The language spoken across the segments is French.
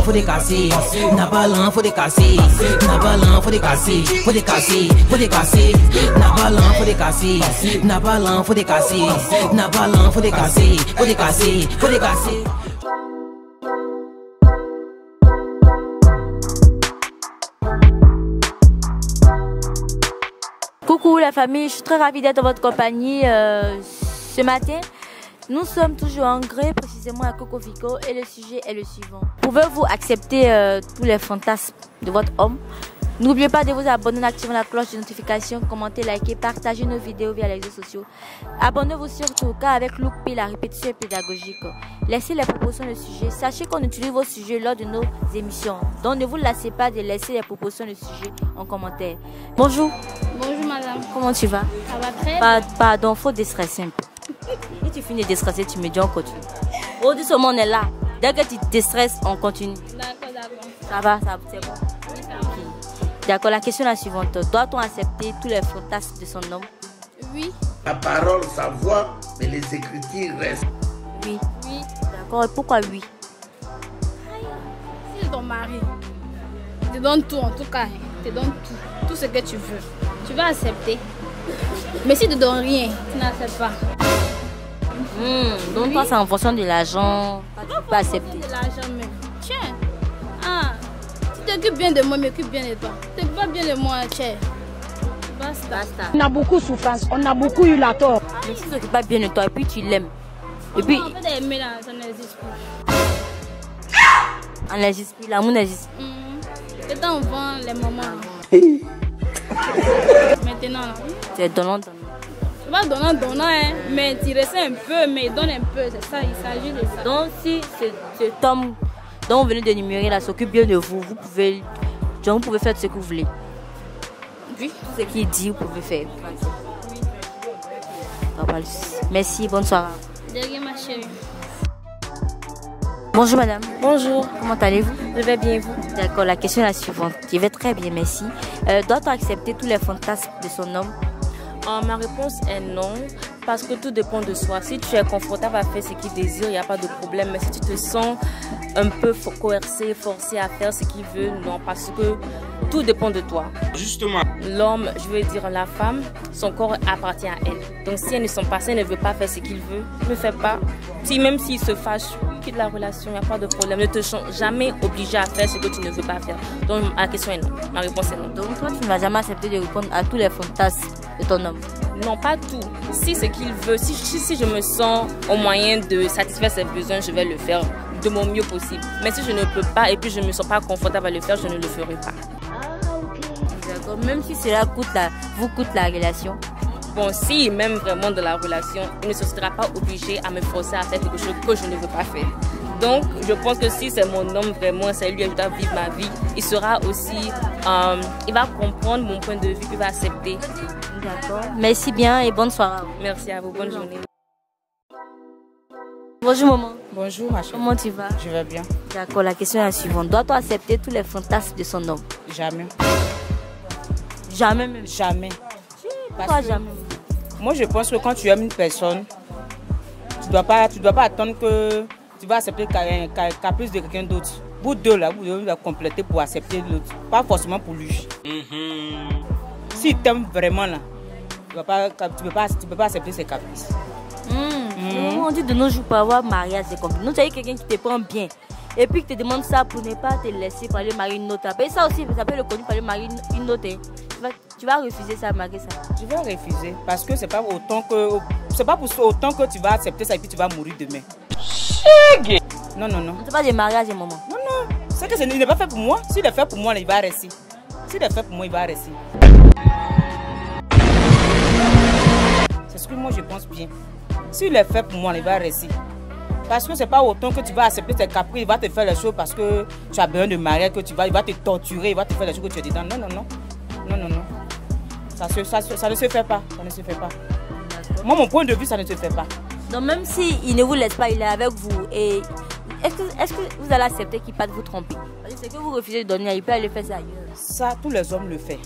faut des casser. Nabalan, faut des casser. Nabalan, faut des casser. Faut des casser, faut des casser. Nabalan, faut des casser. Nabalan, faut des casser. Nabalan, faut des casser. Faut des casser, faut des casser. Coucou la famille, je suis très ravie d'être en votre compagnie ce matin. Nous sommes toujours en gré, précisément à Cocovico, et le sujet est le suivant. Pouvez-vous accepter tous les fantasmes de votre homme? N'oubliez pas de vous abonner en activant la cloche de notification, commenter, liker, partager nos vidéos via les réseaux sociaux. Abonnez-vous surtout car avec Look P, la répétition est pédagogique. Laissez les propositions de sujets. Sachez qu'on utilise vos sujets lors de nos émissions. Donc ne vous lassez pas de laisser les propositions de sujets en commentaire. Bonjour. Bonjour madame. Comment tu vas? Ça va très bien. Pardon, faut déstresser un peu. Si tu finis de déstresser, tu me dis on continue. Oh, ce monde est là. Dès que tu déstresses, on continue. D'accord, d'accord. Ça va, c'est bon. Oui, ça va. D'accord, la question est la suivante. Doit-on accepter tous les fantasmes de son homme? Oui. La parole, sa voix, mais les écritures restent. Oui. Oui. D'accord, et pourquoi oui? Si c'est ton mari, il te donne tout en tout cas. Il te donne tout. Tout ce que tu veux. Tu vas accepter. Mais si tu ne donnes rien, tu n'acceptes pas. Donc toi, c'est en fonction de l'argent. Tu peux accepter. De l'argent même. Tiens. Ah. Tu t'occupes bien de moi, mais m'occupe bien de toi. Tu t'occupes pas bien de moi, tiens. Basta. On a beaucoup de souffrance, on a beaucoup eu la tort. Mais si tu ne t'occupes pas bien de toi et puis tu l'aimes. Et puis. En fait, aimer là, ça n'existe plus. On n'existe plus, l'amour n'existe plus. C'est quand on vend les moments. Maintenant, là. C'est donnant. C'est pas donnant, hein. Mais tu restes un peu, mais donne un peu. C'est ça, il s'agit de ça. Donc si cet homme dont vous venez de numérer là s'occupe bien de vous, vous pouvez faire ce que vous voulez. Oui. Tout ce qu'il dit, vous pouvez faire. Merci, bonne soirée. Derrière ma chérie. Bonjour madame. Bonjour, Comment allez-vous? je vais bien vous. D'accord, la question est la suivante. Je vais très bien, merci. Doit-on accepter tous les fantasmes de son homme? Ma réponse est non, parce que tout dépend de soi. Si tu es confortable à faire ce qu'il désire, il n'y a pas de problème. Mais si tu te sens un peu coercé, forcé à faire ce qu'il veut, non, parce que tout dépend de toi. Justement. L'homme, je veux dire la femme, son corps appartient à elle. Donc si elle ne sent pas, si elle ne veut pas faire ce qu'il veut, ne fais pas. Même s'il se fâche, quitte la relation, il n'y a pas de problème. Ne te sens jamais obligé à faire ce que tu ne veux pas faire. Donc la question est non. Ma réponse est non. Donc toi, tu ne vas jamais accepter de répondre à tous les fantasmes de ton homme? Non, pas tout. Si ce qu'il veut, si je me sens au moyen de satisfaire ses besoins, je vais le faire de mon mieux possible. Mais si je ne peux pas et puis je ne me sens pas confortable à le faire, je ne le ferai pas. D'accord, même si cela vous coûte la relation? Bon, si même vraiment de la relation, il ne se sera pas obligé à me forcer à faire quelque chose que je ne veux pas faire. Donc, je pense que si c'est mon homme vraiment, c'est lui, je dois vivre ma vie, il sera aussi, il va comprendre mon point de vue, il va accepter. D'accord. Merci bien et bonne soirée. Merci à vous, bonne journée. Bonjour maman. Bonjour ma chérie. Comment tu vas? Je vais bien. D'accord, la question est la suivante. Doit-on accepter tous les fantasmes de son homme? Jamais. Jamais même. Jamais. Pourquoi jamais? Moi je pense que quand tu aimes une personne, tu dois pas attendre que tu vas accepter caprice de quelqu'un d'autre. Vous deux là, vous devez compléter pour accepter l'autre. Pas forcément pour lui. Si tu aimes vraiment là, tu peux pas accepter ses caprices. On dit de nos jours pour avoir mariage, c'est compliqué. Nous, tu as quelqu'un qui te prend bien et puis qui te demande ça pour ne pas te laisser parler marier une autre. Et ça aussi, ça peut le connu parler marier une autre. Tu vas refuser ça, malgré ça? Je vais refuser parce que c'est pas pour autant que tu vas accepter ça et puis tu vas mourir demain. Non. C'est pas de mariage, maman. Non. C'est que il n'est pas fait pour moi. S'il est fait pour moi, il va rester. S'il est fait pour moi, il va rester. C'est ce que moi je pense bien. S'il est fait pour moi, il va rester. Parce que c'est pas autant que tu vas accepter tes caprices, il va te faire les choses parce que tu as besoin de mariage, que il va te torturer, il va te faire les choses que tu es dedans. Non. Ça ne se fait pas. Ça ne se fait pas. Moi, mon point de vue, ça ne se fait pas. Donc même s'il ne vous laisse pas, il est avec vous. Et est-ce que vous allez accepter qu'il parte vous tromper? C'est que vous refusez de donner, il peut aller faire ça ailleurs. Ça, tous les hommes le font.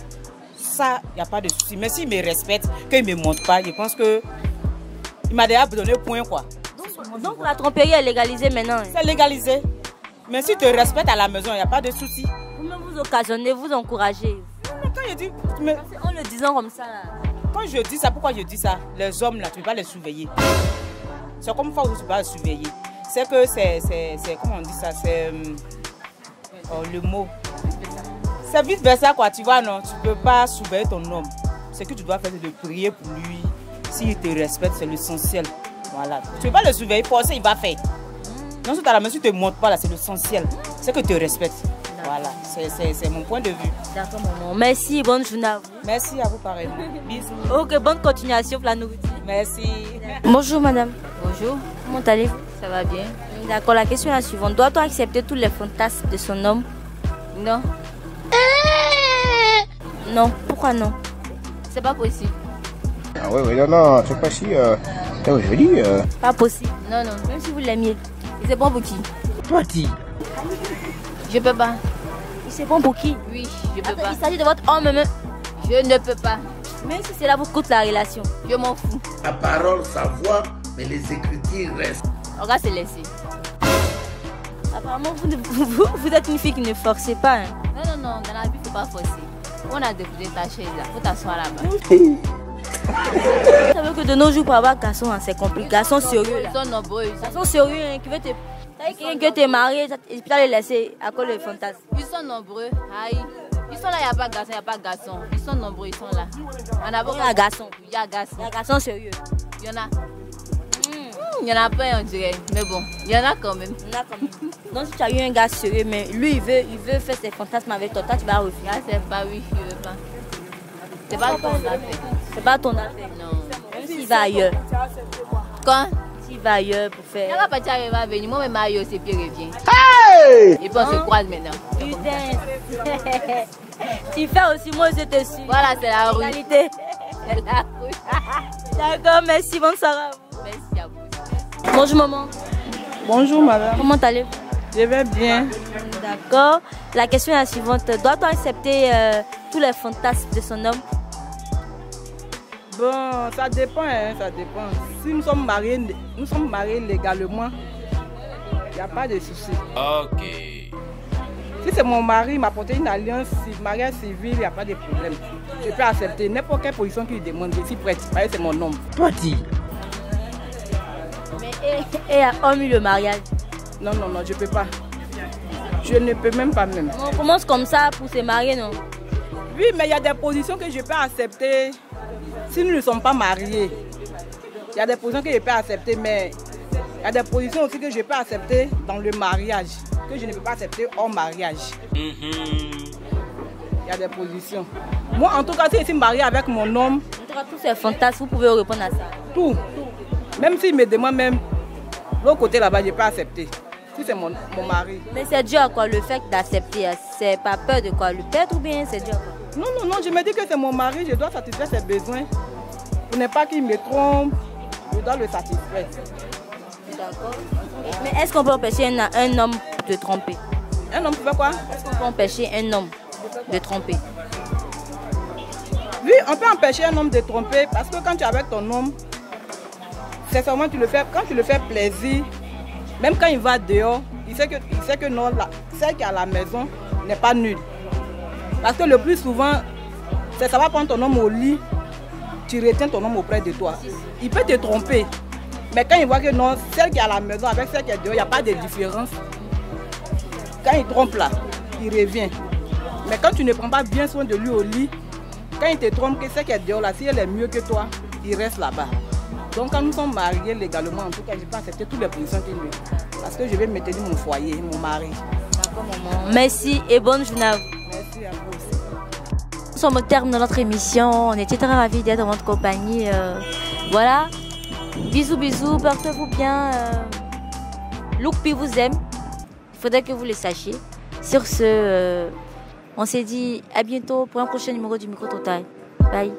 Ça, il n'y a pas de souci. Mais s'il me respecte, qu'il ne me montre pas, je pense que il m'a déjà donné point quoi. Donc la tromperie est légalisée maintenant. C'est légalisé. Mais si tu te respectes à la maison, il n'y a pas de souci. Vous-même vous occasionnez, vous encouragez. Quand je dis, mais En le disant comme ça, là. quand je dis ça, pourquoi je dis ça? Les hommes là, tu ne peux pas les surveiller. C'est comme ça où tu ne peux pas les surveiller. C'est que c'est, comment on dit ça? C'est le mot. C'est vice versa quoi, tu vois, non? Tu ne peux pas surveiller ton homme. Ce que tu dois faire, c'est de prier pour lui. S'il te respecte, c'est l'essentiel. Voilà. Tu ne peux pas le surveiller, forcer, il va faire. Non, si tu as la main, si tu ne te montres pas là, c'est l'essentiel. C'est que tu te respectes. Voilà, c'est mon point de vue. D'accord, maman. Merci, bonne journée à vous. Merci à vous pareillement. Bisous. Ok, bonne continuation pour la nourriture. Merci. Bonjour, madame. Bonjour, Comment allez-vous? ça va bien? D'accord, la question est la suivante. Doit-on accepter tous les fantasmes de son homme? Non, Non. Pourquoi non? c'est pas possible. Ah oui, non, c'est pas si... je dis... Pas possible. Non, non. Même si vous l'aimiez. Et c'est bon pour qui? Toi, dis. Je peux pas. C'est bon pour qui? Oui, je peux pas. Il s'agit de votre homme même. Je ne peux pas. Même si cela vous coûte la relation. Je m'en fous. La parole, sa voix, mais les écritures restent. On va se laisser. Apparemment, vous êtes une fille qui ne forcez pas. Hein. Non, non, non. Dans la vie, il ne faut pas forcer. On a déposé ta chaise là. Il faut t'asseoir là-bas. Vous savez que de nos jours, pour avoir garçon, hein, c'est compliqué. Garçon sérieux. Ils sont nombreux. Garçon sérieux hein, qui veut te... Quelqu'un que tu es marié, et puis tu les laisser à cause de fantasme. Ils sont nombreux. Aïe. Ils sont là, il n'y a pas de garçon, il n'y a pas de garçon. Ils sont nombreux, ils sont là. En avant, Il y a garçon. il y a garçon. Il y a garçon sérieux. Il y en a. Il y en a pas, on dirait. Mais bon, il y en a quand même. Il y en a quand même. Donc si tu as eu un gars sérieux, mais lui il veut faire ses fantasmes avec toi, toi tu vas refuser. Là, c'est pas oui, je veux pas. C'est pas ton affaire. C'est pas ton affaire. Non. Même s'il va ailleurs. Quand S'il va ailleurs pour il faire. va partir, il va venir. Moi, même Mario, c'est puis il revient. Hey! Et puis on se croise maintenant. Putain. Tu fais aussi, moi je te suis. Voilà, c'est la rue. Réalité. C'est la rue. D'accord, merci, bonne soirée à vous. Merci à vous. Bonjour maman. Bonjour madame, Comment allez-vous? je vais bien. D'accord. La question est la suivante. Doit-on accepter tous les fantasmes de son homme? Bon, ça dépend, hein, ça dépend. Si nous sommes mariés légalement, il n'y a pas de souci. Ok. Si c'est mon mari, il m'a porté une alliance, mariage civil, il n'y a pas de problème. Je peux accepter n'importe quelle position qu'il demande. Je suis prête, parce que c'est mon homme. Toi, dis. Mais et a homme eu le mariage? Non, non, non, je ne peux pas. Je ne peux même pas même. On commence comme ça pour se marier, non? Oui, mais il y a des positions que je peux accepter si nous ne sommes pas mariés. Il y a des positions que je peux accepter, mais il y a des positions aussi que je peux accepter dans le mariage, que je ne peux pas accepter hors mariage. Il y a des positions. Moi, en tout cas, si je suis mariée avec mon homme... En tout cas, tous ces fantasmes, vous pouvez répondre à ça? Tout. Même s'il me demande même l'autre côté là-bas, je peux accepter. Si c'est mon mari. Mais c'est dû à quoi le fait d'accepter? C'est pas peur de quoi? Le perdre ou bien c'est dû à quoi? Non, non, non, je me dis que c'est mon mari, je dois satisfaire ses besoins. Pour ne pas qu'il me trompe, je dois le satisfaire. D'accord. Mais est-ce qu'on peut empêcher un homme de tromper? Un homme peut quoi? Est-ce qu'on peut empêcher un homme de tromper? Oui, on peut empêcher un homme de tromper parce que quand tu es avec ton homme, c'est seulement quand tu le fais plaisir, même quand il va dehors, il sait que non, celle qui est à la maison n'est pas nulle. Parce que le plus souvent, ça va prendre ton homme au lit, tu retiens ton homme auprès de toi. Il peut te tromper, mais quand il voit que non, celle qui est à la maison avec celle qui est dehors, il n'y a pas de différence. Quand il trompe là, il revient. Mais quand tu ne prends pas bien soin de lui au lit, quand il te trompe, que celle qui est dehors là, si elle est mieux que toi, il reste là-bas. Donc quand nous sommes mariés légalement, en tout cas, je peux accepter toutes les positions qu'il veut. Parce que je vais maintenir mon foyer, mon mari. D'accord, maman. Merci et bonne journée à vous. Merci à vous aussi. Nous sommes au terme de notre émission. On était très ravis d'être dans votre compagnie. Voilà. Bisous, bisous. Portez-vous bien. Lookpi vous aime. Il faudrait que vous le sachiez. Sur ce, on s'est dit à bientôt pour un prochain numéro du Micro Total. Bye.